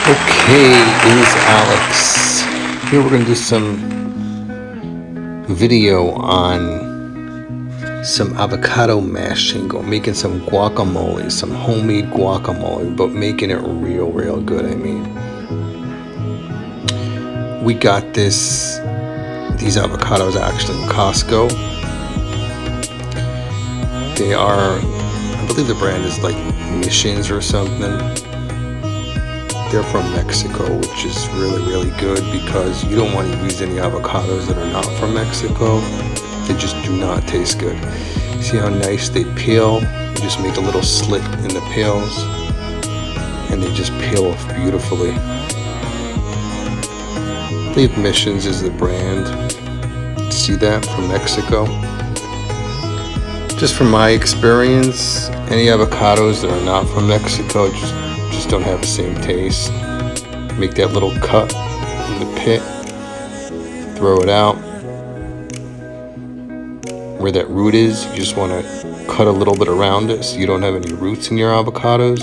Okay, it is Alex. Here we're going to do some video on some avocado mashing, making some guacamole, some homemade guacamole, but making it real good. I mean, we got these avocados actually in Costco. They are, I believe the brand is like Missions or something. They're from Mexico, which is really good because you don't want to use any avocados that are not from Mexico. They just do not taste good. See how nice they peel? You just make a little slit in the peels and they just peel off beautifully. I believe Missions is the brand. See that? From Mexico. Just from my experience, any avocados that are not from Mexico just don't have the same taste. Make that little cut in the pit, throw it out. Where that root is, you just want to cut a little bit around it so you don't have any roots in your avocados.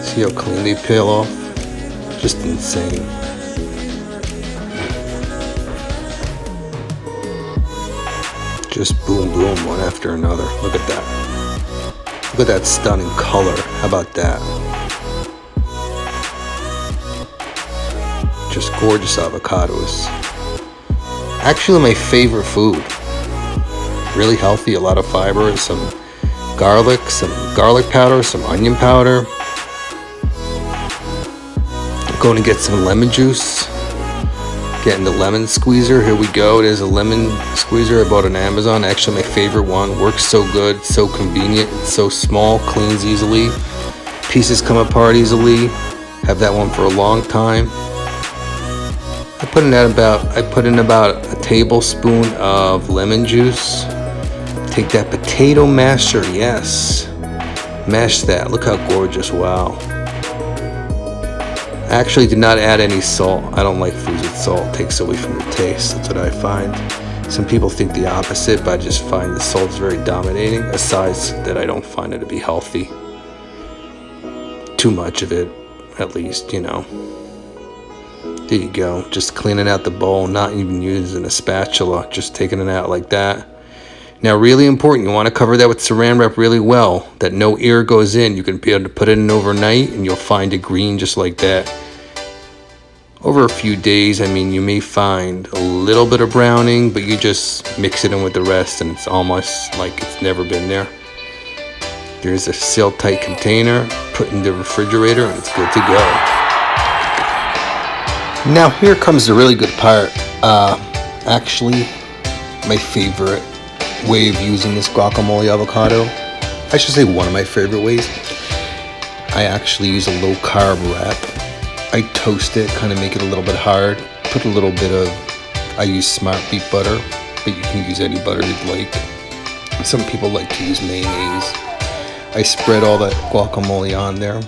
See how clean they peel off? Just insane. Just boom, one after another. Look at that. Look at that stunning color. How about that? Just gorgeous avocados. Actually my favorite food. Really healthy, a lot of fiber, some garlic powder, some onion powder. I'm going to get some lemon juice. Getting the lemon squeezer. Here we go. It is a lemon squeezer I bought on Amazon. Actually my favorite one. Works so good, so convenient, it's so small, cleans easily, pieces come apart easily. Have that one for a long time. I put in about a tablespoon of lemon juice. Take that potato masher, yes. Mash that. Look how gorgeous, wow. I actually did not add any salt. I don't like foods with salt. It takes away from the taste. That's what I find. Some people think the opposite, but I just find the salt's very dominating. Besides that, I don't find it to be healthy. Too much of it, at least, you know. There you go. Just cleaning out the bowl, not even using a spatula. Just taking it out like that. Now, really important, you want to cover that with saran wrap really well, that no air goes in. You can be able to put it in overnight, and you'll find it green just like that. Over a few days, I mean, you may find a little bit of browning, but you just mix it in with the rest, and it's almost like it's never been there. There's a seal-tight container, put in the refrigerator, and it's good to go. Now, here comes the really good part. Actually, my favorite way of using this guacamole avocado. I should say one of my favorite ways. I actually use a low carb wrap. I toast it, kind of make it a little bit hard. Put a little bit of, I use smart beet butter, but you can use any butter you'd like. Some people like to use mayonnaise. I spread all that guacamole on there.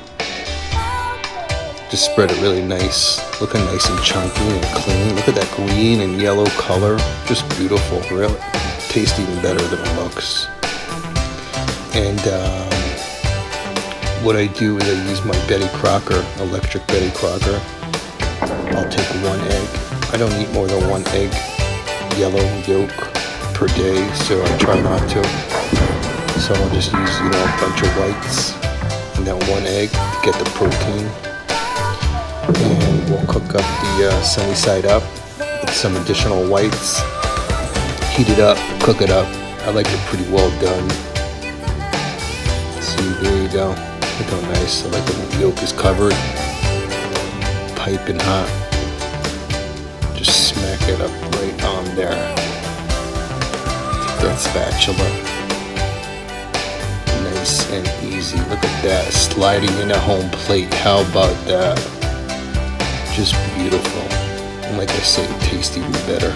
Just spread it really nice, looking nice and chunky and clean. Look at that green and yellow color, just beautiful, really. Tastes even better than it looks. And what I do is I use my Betty Crocker, electric Betty Crocker. I'll take one egg. I don't eat more than one egg, yellow yolk, per day, so I try not to. So I'll just use, a bunch of whites and that one egg to get the protein. And we'll cook up the sunny side up with some additional whites. Heat it up, cook it up. I like it pretty well done. See, there you go. Look how nice. I like when the yolk is covered. Piping hot. Just smack it up right on there. Take that spatula. Nice and easy. Look at that. Sliding in a home plate. How about that? Just beautiful. And like I say, it tastes even better.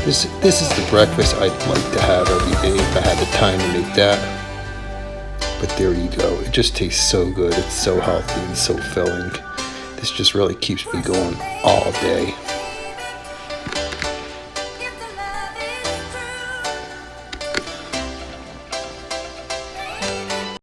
This is the breakfast I'd like to have every day if I had the time to make that. But there you go. It just tastes so good. It's so healthy and so filling. This just really keeps me going all day.